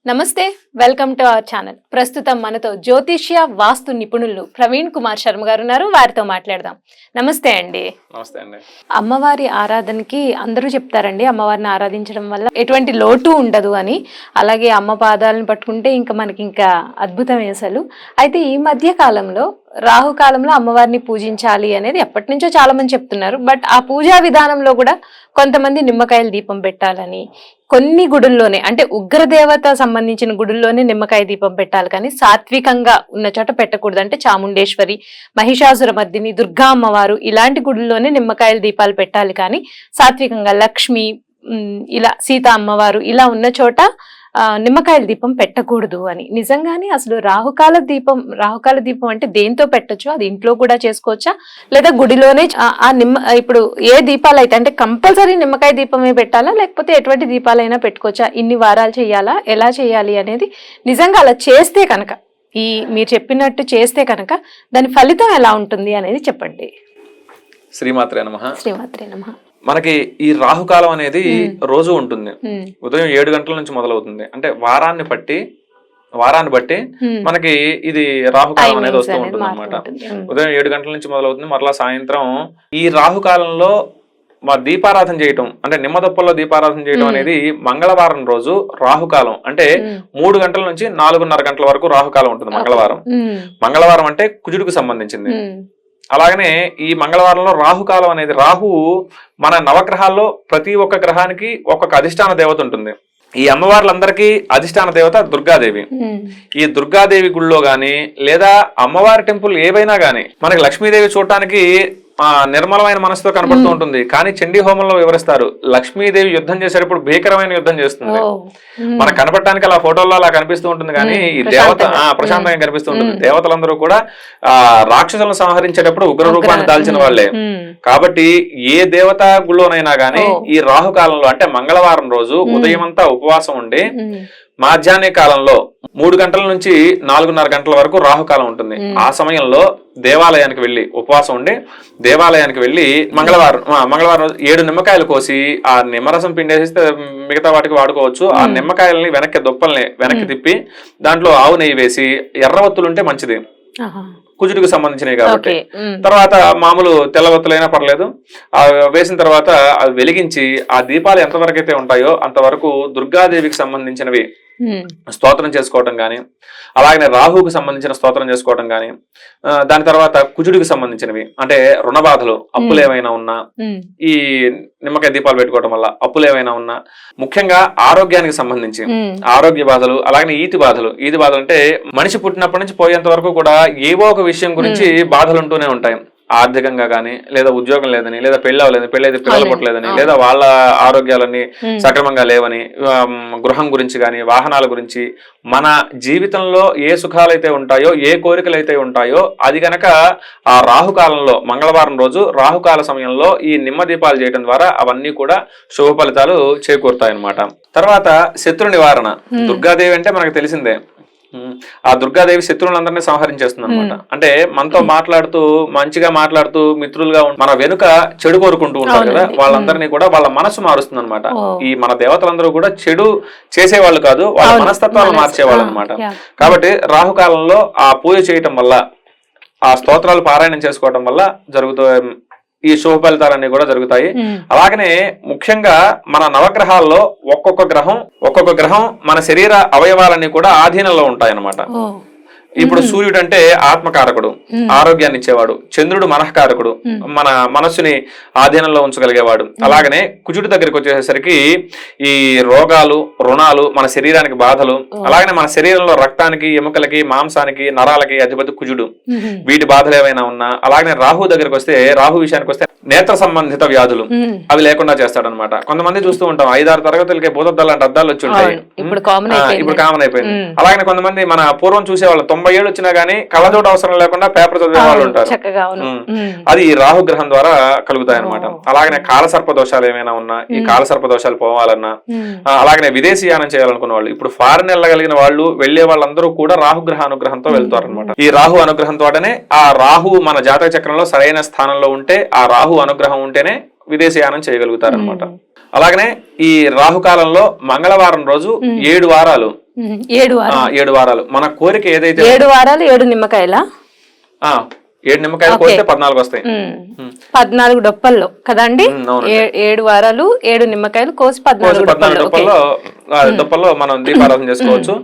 నమస్తే, welcome to our channel. ప్రస్తుతం మనతో జ్యోతిష్య వాస్తు నిపుణులు ప్రవీణ్ కుమార్ శర్మ గారు ఉన్నారు. వారితో మాట్లాడదాం. నమస్తే అండి. నమస్తే అండి. అమ్మవారి ఆరాధనకి అందరూ చెప్తారండి, అమ్మవారిని ఆరాధించడం వల్ల ఎటువంటి లోటు ఉండదు అని. అలాగే అమ్మ పాదాలను పట్టుకుంటే ఇంకా మనకి ఇంకా అద్భుతమే అసలు. అయితే ఈ మధ్య కాలంలో రాహుకాలంలో అమ్మవారిని పూజించాలి అనేది ఎప్పటి నుంచో చాలా మంది చెప్తున్నారు. బట్ ఆ పూజా విధానంలో కూడా కొంతమంది నిమ్మకాయల దీపం పెట్టాలని, కొన్ని గుడుల్లోనే అంటే ఉగ్రదేవత సంబంధించిన గుడుల్లోనే నిమ్మకాయ దీపం పెట్టాలి, కానీ సాత్వికంగా ఉన్న చోట పెట్టకూడదు. అంటే చాముండేశ్వరి, మహిషాసుర మర్దిని, దుర్గా అమ్మవారు ఇలాంటి గుడుల్లోనే నిమ్మకాయల దీపాలు పెట్టాలి, కానీ సాత్వికంగా లక్ష్మి ఇలా సీతా అమ్మవారు ఇలా ఉన్న చోట నిమ్మకాయల దీపం పెట్టకూడదు అని. నిజంగానే అసలు రాహుకాల దీపం అంటే దేంతో పెట్టొచ్చు? అది ఇంట్లో కూడా చేసుకోవచ్చా, లేదా గుడిలోనే ఇప్పుడు ఏ దీపాలు అయితే అంటే కంపల్సరీ నిమ్మకాయ దీపమే పెట్టాలా, లేకపోతే ఎటువంటి దీపాలైనా పెట్టుకోవచ్చా? ఇన్ని వారాలు చేయాలా, ఎలా చేయాలి అనేది, నిజంగా అలా చేస్తే కనుక, మీరు చెప్పినట్టు చేస్తే కనుక దాని ఫలితం ఎలా ఉంటుంది అనేది చెప్పండి. శ్రీమాత్రే నమః. శ్రీమాత్రే నమః. మనకి ఈ రాహుకాలం అనేది రోజు ఉంటుంది. ఉదయం 7 గంటల నుంచి మొదలవుతుంది. అంటే వారాన్ని బట్టి మనకి ఇది రాహుకాలం అనేది వస్తూ ఉంటుంది అనమాట. ఉదయం 7 గంటల నుంచి మొదలవుతుంది, మరలా సాయంత్రం. ఈ రాహుకాలంలో మా దీపారాధన చేయటం అంటే నిమ్మదొప్పల్లో దీపారాధన చేయడం అనేది మంగళవారం రోజు రాహుకాలం. అంటే 3 గంటల నుంచి 4:30 గంటల వరకు రాహుకాలం ఉంటుంది మంగళవారం అంటే కుజుడికి సంబంధించింది. అలాగనే ఈ మంగళవారంలో రాహుకాలం అనేది, రాహువు మన నవగ్రహాల్లో ప్రతి ఒక్క గ్రహానికి ఒక్కొక్క అధిష్టాన దేవత ఉంటుంది. ఈ అమ్మవార్లందరికీ అధిష్టాన దేవత దుర్గాదేవి. ఈ దుర్గాదేవి గుళ్ళో గాని లేదా అమ్మవారి టెంపుల్ ఏవైనా గాని మనకి లక్ష్మీదేవి చూడటానికి నిర్మలమైన మనసుతో కనబడుతూ ఉంటుంది, కానీ చండీ హోమంలో వివరిస్తారు లక్ష్మీదేవి యుద్ధం చేసేటప్పుడు భీకరమైన యుద్ధం చేస్తుంది. మనకు కనపడటానికి అలా ఫోటోల్లో అలా కనిపిస్తూ ఉంటుంది, కానీ ఈ దేవత ప్రశాంతంగా కనిపిస్తూ ఉంటుంది. దేవతలందరూ కూడా రాక్షసులను సంహరించేటప్పుడు ఉగ్ర రూపాన్ని దాల్చిన వాళ్లే. కాబట్టి ఏ దేవత గుళ్ళోనైనా గానీ ఈ రాహుకాలంలో అంటే మంగళవారం రోజు ఉదయం అంతా ఉపవాసం ఉండి మాధ్యాహ్న కాలంలో 3 గంటల నుంచి 4:30 గంటల వరకు రాహుకాలం ఉంటుంది. ఆ సమయంలో దేవాలయానికి వెళ్లి ఉపవాసం ఉండి దేవాలయానికి వెళ్లి మంగళవారం 7 నిమ్మకాయలు కోసి ఆ నిమ్మరసం పిండేసిస్తే మిగతా వాటికి వాడుకోవచ్చు. ఆ నిమ్మకాయలని దుప్పల్ని వెనక్కి తిప్పి దాంట్లో ఆవు నెయ్యి వేసి ఎర్రవత్తులుంటే మంచిది, కుజుడికి సంబంధించినవి కాబట్టి. తర్వాత మామూలు తెల్లవత్తులైనా పర్లేదు. వేసిన తర్వాత అవి వెలిగించి ఆ దీపాలు ఎంతవరకు అయితే ఉంటాయో అంతవరకు దుర్గాదేవికి సంబంధించినవి స్తోత్రం చేసుకోవటం గాని, అలాగనే రాహువుకి సంబంధించిన స్తోత్రం చేసుకోవటం గాని, దాని తర్వాత కుజుడికి సంబంధించినవి అంటే రుణబాధలు, అప్పులు ఏమైనా ఉన్నా ఈ నిమ్మకాయ దీపాలు పెట్టుకోవడం వల్ల అప్పులు ఏమైనా ఉన్నా, ముఖ్యంగా ఆరోగ్యానికి సంబంధించి ఆరోగ్య బాధలు, అలాగనే ఈతి బాధలు అంటే మనిషి పుట్టినప్పటి నుంచి పోయేంత వరకు కూడా ఏవో ఒక విషయం గురించి బాధలు ఉంటూనే ఉంటాయి. ఆర్థికంగా గానీ, లేదా ఉద్యోగం లేదని, లేదా పెళ్లి అయితే పిల్లలు పుట్టలేదని, లేదా వాళ్ళ ఆరోగ్యాలన్నీ సక్రమంగా లేవని, గృహం గురించి గానీ, వాహనాల గురించి, మన జీవితంలో ఏ సుఖాలైతే ఉంటాయో, ఏ కోరికలైతే ఉంటాయో అది గనక ఆ రాహుకాలంలో మంగళవారం రోజు రాహుకాల సమయంలో ఈ నిమ్మ దీపాలు చేయడం ద్వారా అవన్నీ కూడా శుభ ఫలితాలు చేకూరుతాయి అన్నమాట. తర్వాత శత్రు నివారణ. దుర్గాదేవి అంటే మనకు తెలిసిందే, ఆ దుర్గాదేవి శత్రువులందరినీ సంహరించేస్తుంది అనమాట. అంటే మనతో మంచిగా మాట్లాడుతూ మిత్రులుగా మన వెనుక చెడు కోరుకుంటూ ఉంటారు కదా, వాళ్ళందరినీ కూడా వాళ్ళ మనసు మారుస్తుంది అనమాట. ఈ మన దేవతలందరూ కూడా చెడు చేసేవాళ్ళు కాదు, వాళ్ళ మనస్తత్వాలను మార్చేవాళ్ళు అనమాట. కాబట్టి రాహుకాలంలో ఆ పూజ చేయటం వల్ల, ఆ స్తోత్రాలు పారాయణం చేసుకోవటం వల్ల ఈ శుభ ఫలితాలన్నీ కూడా జరుగుతాయి. అలాగనే ముఖ్యంగా మన నవగ్రహాల్లో ఒక్కొక్క గ్రహం మన శరీర అవయవాలన్నీ కూడా ఆధీనంలో ఉంటాయి అన్నమాట. ఇప్పుడు సూర్యుడు అంటే ఆత్మకారకుడు, ఆరోగ్యాన్ని ఇచ్చేవాడు. చంద్రుడు మనఃకారకుడు, మన మనస్సుని ఆధీనంలో ఉంచగలిగేవాడు. అలాగనే కుజుడి దగ్గరికి వచ్చేసరికి ఈ రోగాలు, రుణాలు, మన శరీరానికి బాధలు, అలాగనే మన శరీరంలో రక్తానికి, ఎముకలకి, మాంసానికి, నరాలకి అధిపతి కుజుడు. వీటి బాధలు ఏవైనా ఉన్నా, అలాగనే రాహు దగ్గరికి వస్తే, రాహు విషయానికి వస్తే నేత్ర సంబంధిత వ్యాధులు అవి లేకుండా చేస్తాడనమాట. కొంతమంది చూస్తూ ఉంటాం 5-6 తరగతులకి భూతద్దాలు అంటే అద్దాలు వచ్చి ఉంటాయి, ఇప్పుడు కామన్ అయిపోయింది. అలాగనే కొంతమంది మన పూర్వం చూసేవాళ్ళు 90 ఏళ్ళు వచ్చినా గానీ కళ్ళజోడు అవసరం లేకుండా పేపర్ చదివే వాళ్ళు ఉంటారు. అది రాహుగ్రహం ద్వారా కలుగుతాయి అనమాట. అలాగనే కాలసర్ప దోషాలు ఏమైనా ఉన్నా, ఈ కాలసర్ప దోషాలు పోవాలన్నా, అలాగనే విదేశీయానం చేయాలనుకున్న వాళ్ళు, ఇప్పుడు ఫారెన్ వెళ్ళగలిగిన వాళ్ళు, వెళ్లే వాళ్ళందరూ కూడా రాహుగ్రహ అనుగ్రహంతో వెళ్తారు అనమాట. ఈ రాహు అనుగ్రహంతోనే, ఆ రాహు మన జాతక చక్రంలో సరైన స్థానంలో ఉంటే, ఆ రాహు అనుగ్రహం ఉంటేనే విదేశీయానం చేయగలుగుతారు అనమాట. అలాగనే ఈ రాహుకాలంలో మంగళవారం రోజు 7 వారాలు 7 వారాలు 7 వారాలు మన కోరిక ఏదైతే 7 వారాలు 7 నిమ్మకాయల 7 నిమ్మకాయలు కోస్తే 14 వస్తాయి. 14 డొప్పల్లో కదండి. అవునండి. 7 వారాలు 7 నిమ్మకాయలు కోసి 14 దుప్పల్లో మనం దీపారాధన చేసుకోవచ్చు.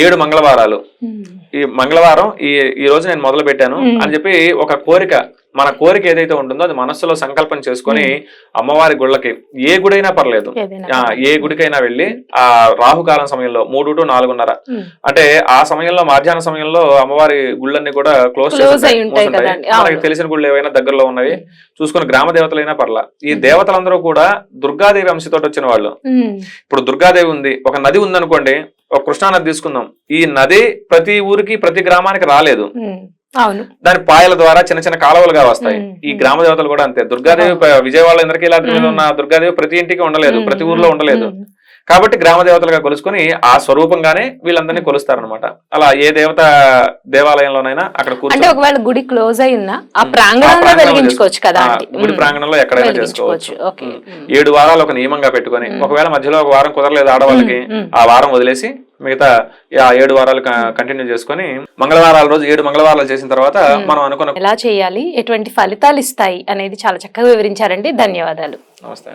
7 మంగళవారాలు, ఈ మంగళవారం ఈ రోజు నేను మొదలు పెట్టాను అని చెప్పి ఒక కోరిక, మన కోరిక ఏదైతే ఉంటుందో అది మనస్సులో సంకల్పం చేసుకొని అమ్మవారి గుళ్ళకి ఏ గుడైనా పర్లేదు, ఏ గుడికైనా వెళ్ళి ఆ రాహుకాలం సమయంలో 3 to 4:30 అంటే ఆ సమయంలో మధ్యాహ్న సమయంలో అమ్మవారి గుళ్ళన్నీ కూడా క్లోజ్ చేసి మనకి తెలిసిన గుళ్ళు ఏవైనా దగ్గరలో ఉన్నవి చూసుకుని గ్రామ దేవతలైనా పర్లా. ఈ దేవతలందరూ కూడా దుర్గాదేవి అంశతోటి వచ్చిన వాళ్ళు. ఇప్పుడు దుర్గాదేవి ఉంది, ఒక నది ఉందనుకోండి, ఒక కృష్ణానది తీసుకుందాం. ఈ నది ప్రతి ఊరికి ప్రతి గ్రామానికి రాలేదు, అవును, దాని పాయల ద్వారా చిన్న చిన్న కాలువలుగా వస్తాయి. ఈ గ్రామ దేవతలు కూడా అంతే. దుర్గాదేవి విజయవాడలో ఇంద్రకీలాద్రి మీద ఉన్న దుర్గాదేవి ప్రతి ఇంటికి ఉండలేదు, ప్రతి ఊర్లో ఉండలేదు. కాబట్టి గ్రామ దేవతలుగా కొలుసుకుని ఆ స్వరూపంగానే వీళ్ళందరినీ కొలుస్తారనమాట. అలా ఏ దేవాలయంలోనైనా అక్కడ అంటే ఒకవేళ గుడి క్లోజ్ అయినా ఆ ప్రాంగణంలో వెలిగించుకోవచ్చు కదా, గుడి ప్రాంగణంలో ఎక్కడైనా చేసుకోవచ్చు. 7 వారాలు ఒక నియమంగా పెట్టుకొని, ఒకవేళ మధ్యలో ఒక వారం కుదరలేదు ఆడవాళ్ళకి, ఆ వారం వదిలేసి మిగతా 7 వారాలు కంటిన్యూ చేసుకొని మంగళవారాల రోజు 7 మంగళవారాలు చేసిన తర్వాత మనం అనుకున్న ఎలా చేయాలి, ఎటువంటి ఫలితాలు ఇస్తాయి అనేది చాలా చక్కగా వివరించారండి. ధన్యవాదాలు. నమస్తే.